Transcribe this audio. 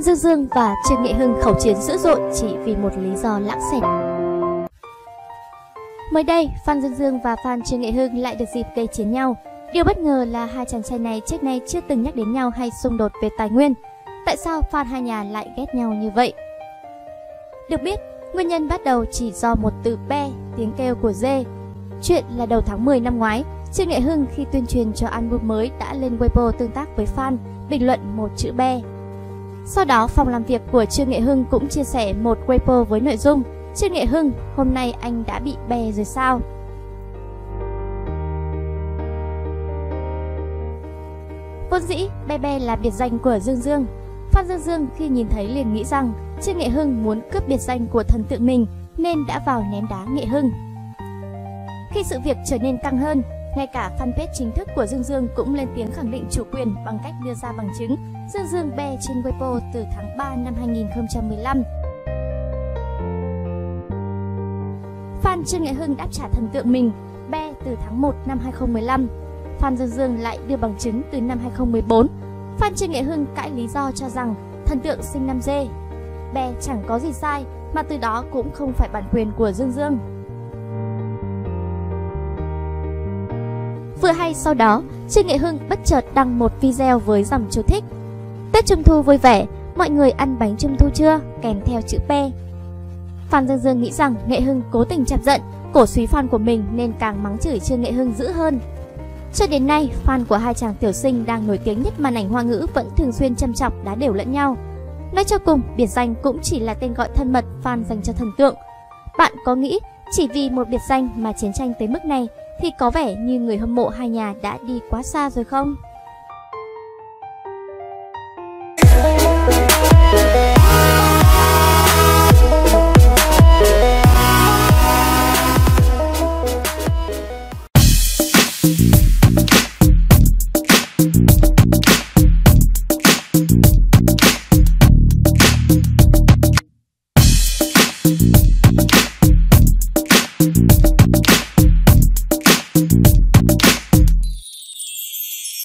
Phan Dương Dương và Trương Nghệ Hưng khẩu chiến dữ dội chỉ vì một lý do lãng xẹt. Mới đây, Phan Dương Dương và fan Trương Nghệ Hưng lại được dịp gây chiến nhau. Điều bất ngờ là hai chàng trai này trước nay chưa từng nhắc đến nhau hay xung đột về tài nguyên. Tại sao fan hai nhà lại ghét nhau như vậy? Được biết, nguyên nhân bắt đầu chỉ do một từ be, tiếng kêu của dê. Chuyện là đầu tháng 10 năm ngoái, Trương Nghệ Hưng khi tuyên truyền cho album mới đã lên Weibo tương tác với fan, bình luận một chữ be. Sau đó, phòng làm việc của Trương Nghệ Hưng cũng chia sẻ một Weibo với nội dung: Trương Nghệ Hưng, hôm nay anh đã bị be rồi sao? Vốn dĩ, be là biệt danh của Dương Dương. Phan Dương Dương khi nhìn thấy liền nghĩ rằng Trương Nghệ Hưng muốn cướp biệt danh của thần tượng mình nên đã vào ném đá Nghệ Hưng. Khi sự việc trở nên căng hơn, ngay cả fanpage chính thức của Dương Dương cũng lên tiếng khẳng định chủ quyền bằng cách đưa ra bằng chứng Dương Dương be trên Weibo từ tháng 3 năm 2015. Fan Trương Nghệ Hưng đáp trả thần tượng mình be từ tháng 1 năm 2015. Phan Dương Dương lại đưa bằng chứng từ năm 2014. Fan Trương Nghệ Hưng cãi lý do cho rằng thần tượng sinh năm dê, be chẳng có gì sai mà từ đó cũng không phải bản quyền của Dương Dương. Vừa hay sau đó, Trương Nghệ Hưng bất chợt đăng một video với dòng chú thích: Tết Trung Thu vui vẻ, mọi người ăn bánh Trung Thu chưa? Kèm theo chữ pe. Phan Dương Dương nghĩ rằng Nghệ Hưng cố tình chọc giận, cổ súy fan của mình nên càng mắng chửi Trương Nghệ Hưng dữ hơn. Cho đến nay, fan của hai chàng tiểu sinh đang nổi tiếng nhất màn ảnh Hoa ngữ vẫn thường xuyên châm chọc đá đều lẫn nhau. Nói cho cùng, biệt danh cũng chỉ là tên gọi thân mật fan dành cho thần tượng. Bạn có nghĩ chỉ vì một biệt danh mà chiến tranh tới mức này thì có vẻ như người hâm mộ hai nhà đã đi quá xa rồi không?